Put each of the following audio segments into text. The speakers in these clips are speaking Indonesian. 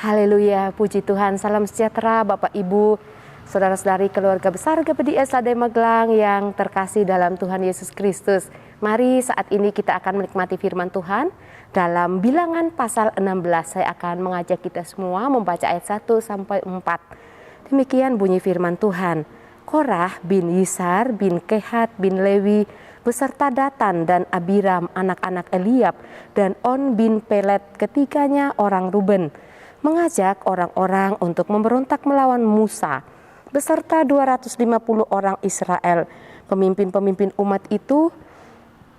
Haleluya, puji Tuhan, salam sejahtera Bapak Ibu, saudara-saudari keluarga besar GPDS Ladai Magelang yang terkasih dalam Tuhan Yesus Kristus. Mari saat ini kita akan menikmati firman Tuhan dalam Bilangan pasal 16. Saya akan mengajak kita semua membaca ayat 1 sampai 4. Demikian bunyi firman Tuhan. Korah bin Yisar bin Kehat bin Lewi beserta Datan dan Abiram anak-anak Eliab dan On bin Pelet ketiganya orang Ruben mengajak orang-orang untuk memberontak melawan Musa beserta 250 orang Israel. Pemimpin-pemimpin umat itu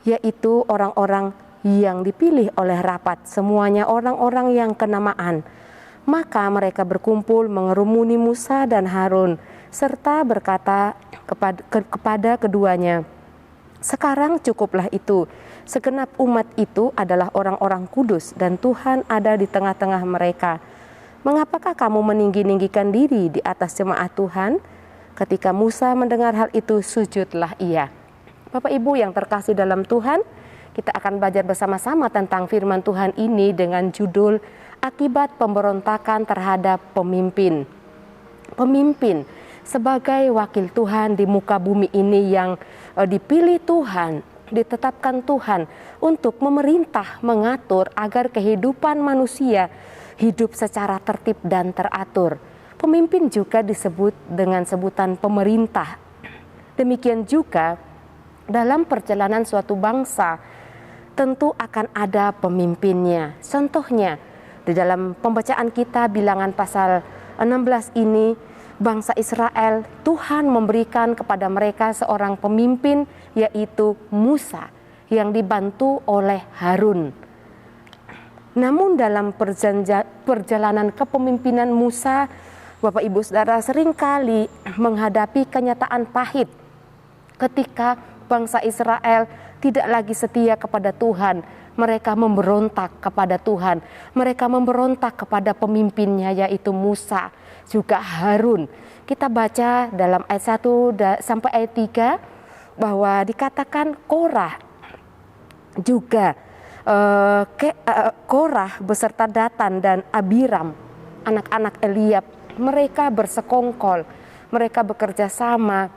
yaitu orang-orang yang dipilih oleh rapat, semuanya orang-orang yang kenamaan. Maka mereka berkumpul mengerumuni Musa dan Harun serta berkata kepada keduanya, "Sekarang cukuplah itu. Segenap umat itu adalah orang-orang kudus dan Tuhan ada di tengah-tengah mereka. Mengapakah kamu meninggi-ninggikan diri di atas jemaat Tuhan?" Ketika Musa mendengar hal itu, sujudlah ia. Bapak Ibu yang terkasih dalam Tuhan, kita akan belajar bersama-sama tentang firman Tuhan ini dengan judul Akibat Pemberontakan Terhadap Pemimpin. Pemimpin sebagai wakil Tuhan di muka bumi ini yang dipilih Tuhan, ditetapkan Tuhan untuk memerintah, mengatur agar kehidupan manusia hidup secara tertib dan teratur. Pemimpin juga disebut dengan sebutan pemerintah. Demikian juga dalam perjalanan suatu bangsa tentu akan ada pemimpinnya. Contohnya di dalam pembacaan kita Bilangan pasal 16 ini, bangsa Israel, Tuhan memberikan kepada mereka seorang pemimpin yaitu Musa yang dibantu oleh Harun. Namun dalam perjalanan kepemimpinan Musa, Bapak Ibu Saudara, seringkali menghadapi kenyataan pahit ketika bangsa Israel tidak lagi setia kepada Tuhan. Mereka memberontak kepada Tuhan. Mereka memberontak kepada pemimpinnya yaitu Musa, juga Harun. Kita baca dalam ayat 1 sampai ayat 3 bahwa dikatakan Korah juga Korah beserta Datan dan Abiram anak-anak Eliab, mereka bersekongkol, mereka bekerja sama,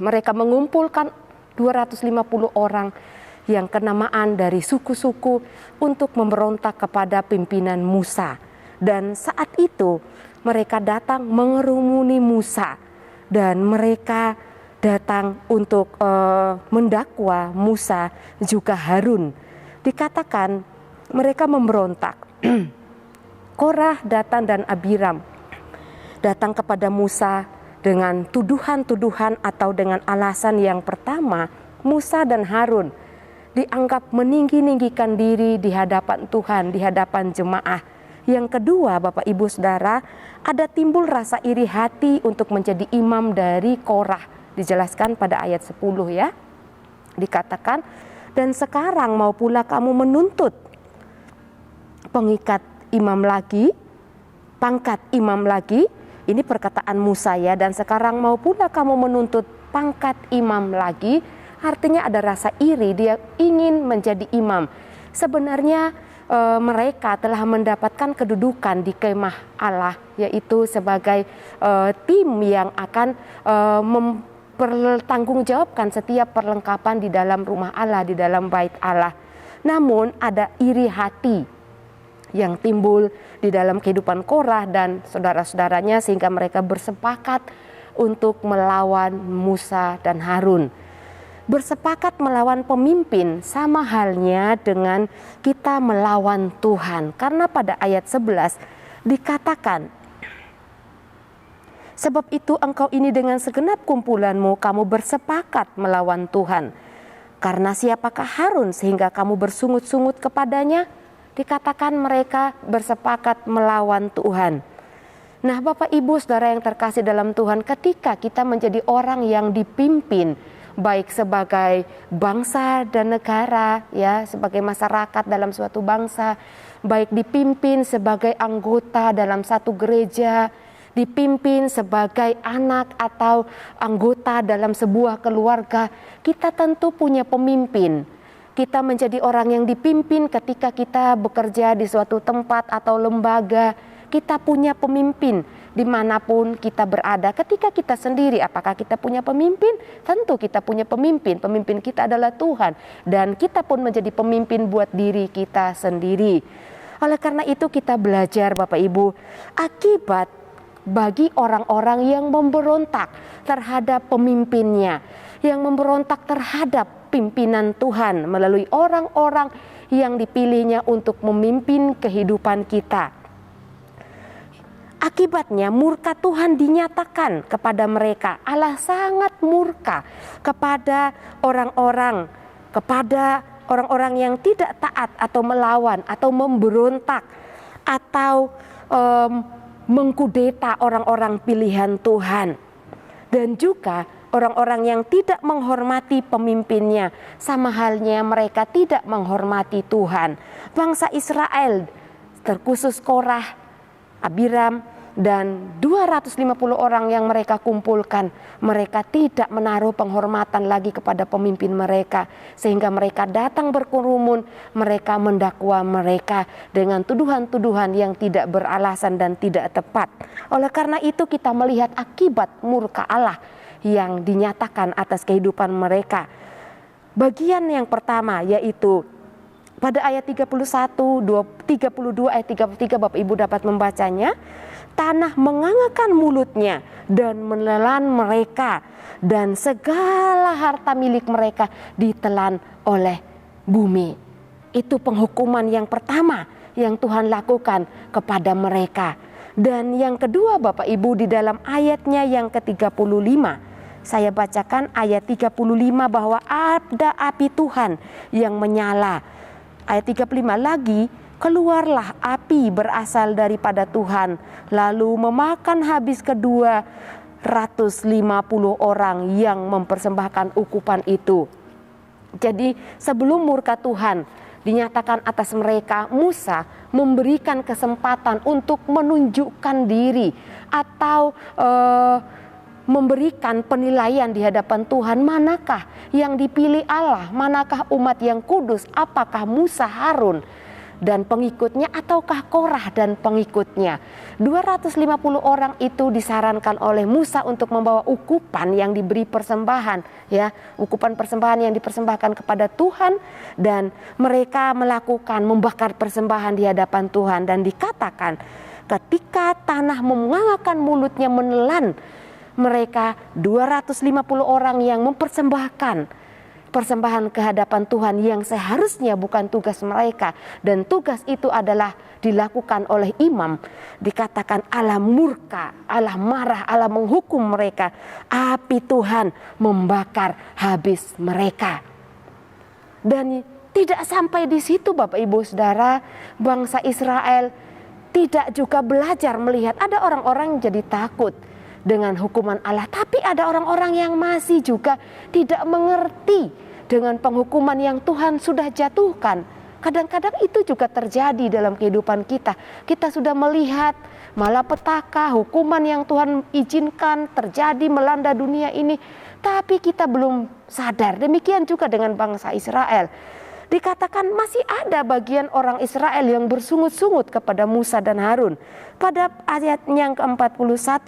mereka mengumpulkan 250 orang yang kenamaan dari suku-suku untuk memberontak kepada pimpinan Musa. Dan saat itu mereka datang mengerumuni Musa dan mereka datang untuk mendakwa Musa juga Harun. Dikatakan mereka memberontak. Korah, Datan dan Abiram datang kepada Musa dengan tuduhan-tuduhan atau dengan alasan yang pertama, Musa dan Harun dianggap meninggi-ninggikan diri di hadapan Tuhan, di hadapan jemaah. Yang kedua, Bapak Ibu Saudara, ada timbul rasa iri hati untuk menjadi imam dari Korah. Dijelaskan pada ayat 10 ya. Dikatakan, "Dan sekarang mau pula kamu menuntut pengikat imam lagi, pangkat imam lagi." Ini perkataan Musa ya, dan sekarang mau pula kamu menuntut pangkat imam lagi. Artinya ada rasa iri, dia ingin menjadi imam. Sebenarnya mereka telah mendapatkan kedudukan di kemah Allah, yaitu sebagai tim yang akan mempertanggungjawabkan setiap perlengkapan di dalam rumah Allah, di dalam bait Allah. Namun ada iri hati yang timbul di dalam kehidupan Korah dan saudara-saudaranya sehingga mereka bersepakat untuk melawan Musa dan Harun. Bersepakat melawan pemimpin sama halnya dengan kita melawan Tuhan. Karena pada ayat 11 dikatakan, "Sebab itu engkau ini dengan segenap kumpulanmu kamu bersepakat melawan Tuhan. Karena siapakah Harun sehingga kamu bersungut-sungut kepadanya?" Dikatakan mereka bersepakat melawan Tuhan. Nah, Bapak Ibu Saudara yang terkasih dalam Tuhan, ketika kita menjadi orang yang dipimpin, baik sebagai bangsa dan negara, ya, sebagai masyarakat dalam suatu bangsa, baik dipimpin sebagai anggota dalam satu gereja, dipimpin sebagai anak atau anggota dalam sebuah keluarga, kita tentu punya pemimpin. Kita menjadi orang yang dipimpin ketika kita bekerja di suatu tempat atau lembaga. Kita punya pemimpin dimanapun kita berada. Ketika kita sendiri, apakah kita punya pemimpin? Tentu kita punya pemimpin. Pemimpin kita adalah Tuhan. Dan kita pun menjadi pemimpin buat diri kita sendiri. Oleh karena itu kita belajar Bapak Ibu, akibat bagi orang-orang yang memberontak terhadap pemimpinnya, yang memberontak terhadap pimpinan Tuhan melalui orang-orang yang dipilihnya untuk memimpin kehidupan kita. Akibatnya murka Tuhan dinyatakan kepada mereka. Allah sangat murka kepada orang-orang yang tidak taat atau melawan atau memberontak atau mengkudeta orang-orang pilihan Tuhan. Dan juga orang-orang yang tidak menghormati pemimpinnya, sama halnya mereka tidak menghormati Tuhan. Bangsa Israel, terkhusus Korah, Abiram, dan 250 orang yang mereka kumpulkan, mereka tidak menaruh penghormatan lagi kepada pemimpin mereka, sehingga mereka datang berkerumun, mereka mendakwa mereka dengan tuduhan-tuduhan yang tidak beralasan dan tidak tepat. Oleh karena itu kita melihat akibat murka Allah yang dinyatakan atas kehidupan mereka. Bagian yang pertama yaitu pada ayat 31, 32, ayat 33 Bapak Ibu dapat membacanya. Tanah mengangakkan mulutnya dan menelan mereka, dan segala harta milik mereka ditelan oleh bumi. Itu penghukuman yang pertama yang Tuhan lakukan kepada mereka. Dan yang kedua Bapak Ibu di dalam ayatnya yang ke-35. Saya bacakan ayat 35 bahwa ada api Tuhan yang menyala. Ayat 35 lagi, keluarlah api berasal daripada Tuhan, lalu memakan habis 250 orang yang mempersembahkan ukupan itu. Jadi sebelum murka Tuhan dinyatakan atas mereka, Musa memberikan kesempatan untuk menunjukkan diri atau memberikan penilaian di hadapan Tuhan, manakah yang dipilih Allah, manakah umat yang kudus, apakah Musa, Harun dan pengikutnya ataukah Korah dan pengikutnya. 250 orang itu disarankan oleh Musa untuk membawa ukupan yang diberi persembahan, ya, ukupan persembahan yang dipersembahkan kepada Tuhan, dan mereka melakukan membakar persembahan di hadapan Tuhan. Dan dikatakan ketika tanah mengangakkan mulutnya menelan mereka, 250 orang yang mempersembahkan persembahan ke hadapan Tuhan yang seharusnya bukan tugas mereka, dan tugas itu adalah dilakukan oleh imam. Dikatakan Allah murka, Allah marah, Allah menghukum mereka. Api Tuhan membakar habis mereka. Dan tidak sampai di situ Bapak Ibu Saudara, bangsa Israel tidak juga belajar melihat ada orang-orang yang jadi takut dengan hukuman Allah, tapi ada orang-orang yang masih juga tidak mengerti dengan penghukuman yang Tuhan sudah jatuhkan. Kadang-kadang itu juga terjadi dalam kehidupan kita. Kita sudah melihat malapetaka, hukuman yang Tuhan izinkan terjadi melanda dunia ini, tapi kita belum sadar. Demikian juga dengan bangsa Israel. Dikatakan masih ada bagian orang Israel yang bersungut-sungut kepada Musa dan Harun. Pada ayat yang ke-41,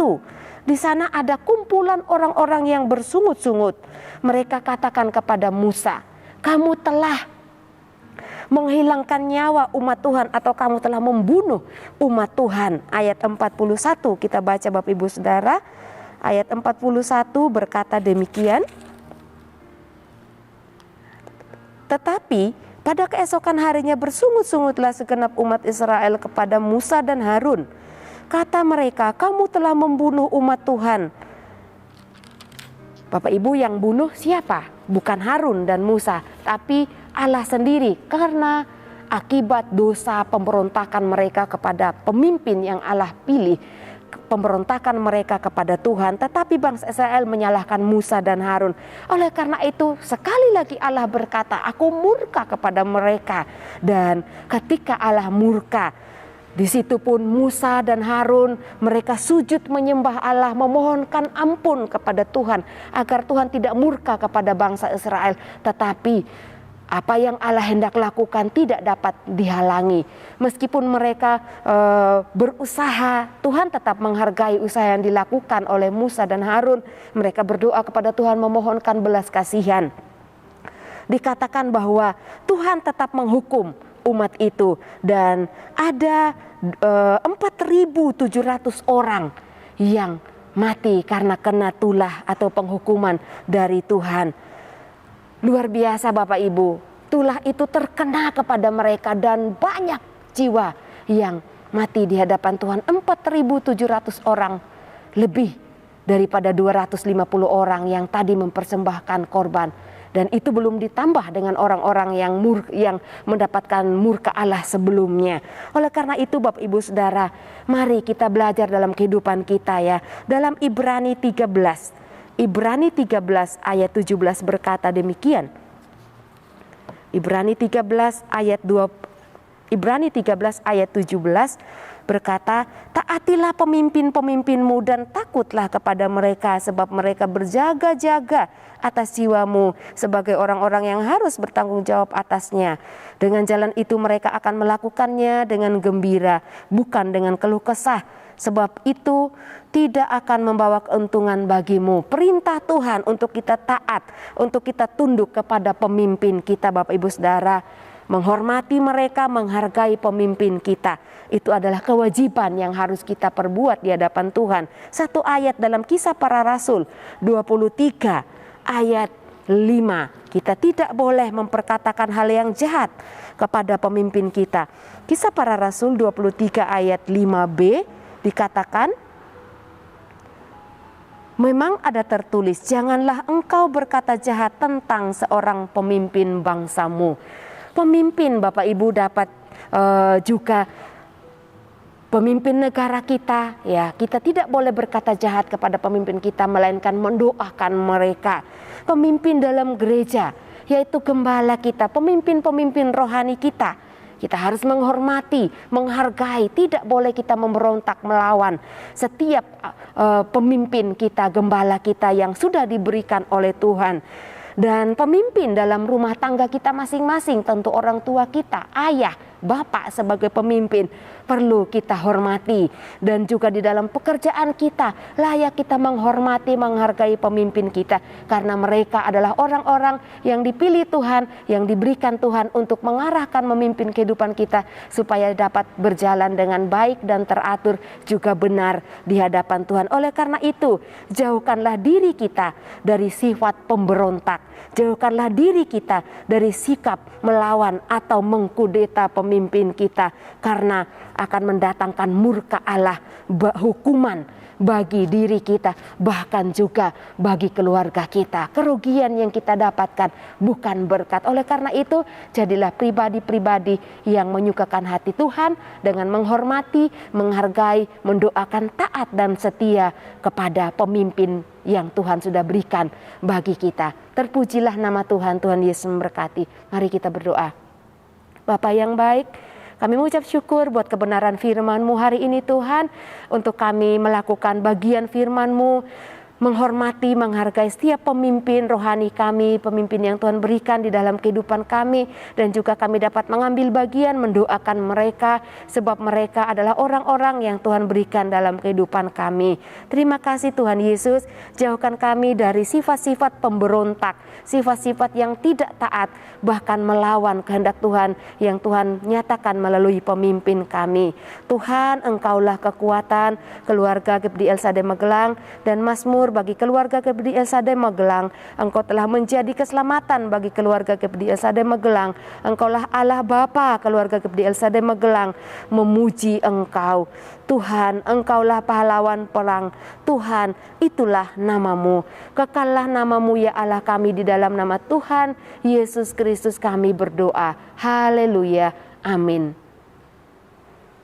di sana ada kumpulan orang-orang yang bersungut-sungut. Mereka katakan kepada Musa, kamu telah menghilangkan nyawa umat Tuhan atau kamu telah membunuh umat Tuhan. Ayat 41 kita baca Bapak Ibu Saudara. Ayat 41 berkata demikian. Tetapi pada keesokan harinya bersungut-sungutlah segenap umat Israel kepada Musa dan Harun. Kata mereka, kamu telah membunuh umat Tuhan. Bapak Ibu, yang bunuh siapa? Bukan Harun dan Musa, tapi Allah sendiri, karena akibat dosa pemberontakan mereka kepada pemimpin yang Allah pilih, pemberontakan mereka kepada Tuhan. Tetapi bangsa Israel menyalahkan Musa dan Harun. Oleh karena itu sekali lagi Allah berkata, aku murka kepada mereka. Dan ketika Allah murka, di situ pun Musa dan Harun mereka sujud menyembah Allah, memohonkan ampun kepada Tuhan agar Tuhan tidak murka kepada bangsa Israel. Tetapi Apa yang Allah hendak lakukan tidak dapat dihalangi. Meskipun mereka berusaha, Tuhan tetap menghargai usaha yang dilakukan oleh Musa dan Harun. Mereka berdoa kepada Tuhan memohonkan belas kasihan. Dikatakan bahwa Tuhan tetap menghukum umat itu, dan ada 4.700 orang yang mati karena kena tulah atau penghukuman dari Tuhan. Luar biasa Bapak Ibu, tulah itu terkena kepada mereka dan banyak jiwa yang mati di hadapan Tuhan. 4.700 orang, lebih daripada 250 orang yang tadi mempersembahkan korban. Dan itu belum ditambah dengan orang-orang yang mendapatkan murka Allah sebelumnya. Oleh karena itu Bapak Ibu Saudara, mari kita belajar dalam kehidupan kita ya. Dalam Ibrani 13 ayat 17 berkata demikian. Ibrani 13 ayat 17 berkata, taatilah pemimpin-pemimpinmu dan takutlah kepada mereka, sebab mereka berjaga-jaga atas jiwamu sebagai orang-orang yang harus bertanggung jawab atasnya. Dengan jalan itu mereka akan melakukannya dengan gembira, bukan dengan keluh kesah. Sebab itu tidak akan membawa keuntungan bagimu. Perintah Tuhan untuk kita taat, untuk kita tunduk kepada pemimpin kita Bapak Ibu Saudara. Menghormati mereka, menghargai pemimpin kita. Itu adalah kewajiban yang harus kita perbuat di hadapan Tuhan. Satu ayat dalam Kisah Para Rasul 23 ayat 5. Kita tidak boleh memperkatakan hal yang jahat kepada pemimpin kita. Kisah Para Rasul 23 ayat 5b dikatakan, memang ada tertulis, janganlah engkau berkata jahat tentang seorang pemimpin bangsamu. Pemimpin Bapak Ibu dapat juga pemimpin negara kita, ya, kita tidak boleh berkata jahat kepada pemimpin kita, melainkan mendoakan mereka. Pemimpin dalam gereja, yaitu gembala kita, pemimpin-pemimpin rohani kita. Kita harus menghormati, menghargai, tidak boleh kita memberontak melawan setiap pemimpin kita, gembala kita yang sudah diberikan oleh Tuhan. Dan pemimpin dalam rumah tangga kita masing-masing, tentu orang tua kita, ayah, bapak sebagai pemimpin perlu kita hormati. Dan juga di dalam pekerjaan kita layak kita menghormati, menghargai pemimpin kita, karena mereka adalah orang-orang yang dipilih Tuhan, yang diberikan Tuhan untuk mengarahkan memimpin kehidupan kita supaya dapat berjalan dengan baik dan teratur juga benar di hadapan Tuhan. Oleh karena itu, jauhkanlah diri kita dari sifat pemberontak. Jauhkanlah diri kita dari sikap melawan atau mengkudeta pemimpin kita, karena akan mendatangkan murka Allah, hukuman bagi diri kita, bahkan juga bagi keluarga kita. Kerugian yang kita dapatkan bukan berkat. Oleh karena itu, jadilah pribadi-pribadi yang menyukakan hati Tuhan dengan menghormati, menghargai, mendoakan, taat dan setia kepada pemimpin yang Tuhan sudah berikan bagi kita. Terpujilah nama Tuhan, Tuhan Yesus memberkati. Mari kita berdoa. Bapa yang baik, kami mengucap syukur buat kebenaran firman-Mu hari ini Tuhan, untuk kami melakukan bagian firman-Mu, menghormati, menghargai setiap pemimpin rohani kami, pemimpin yang Tuhan berikan di dalam kehidupan kami, dan juga kami dapat mengambil bagian mendoakan mereka, sebab mereka adalah orang-orang yang Tuhan berikan dalam kehidupan kami. Terima kasih Tuhan Yesus, jauhkan kami dari sifat-sifat pemberontak, sifat-sifat yang tidak taat, bahkan melawan kehendak Tuhan yang Tuhan nyatakan melalui pemimpin kami. Tuhan, Engkaulah kekuatan keluarga GPD El Shaddai Magelang dan Mazmur bagi keluarga GPD El Shaddai Magelang. Engkau telah menjadi keselamatan bagi keluarga GPD El Shaddai Magelang. Engkaulah Allah Bapa keluarga GPD El Shaddai Magelang. Memuji Engkau Tuhan, Engkaulah pahlawan perang. Tuhan, itulah namamu. Kekallah namamu ya Allah kami, di dalam nama Tuhan Yesus Kristus kami berdoa. Haleluya. Amin.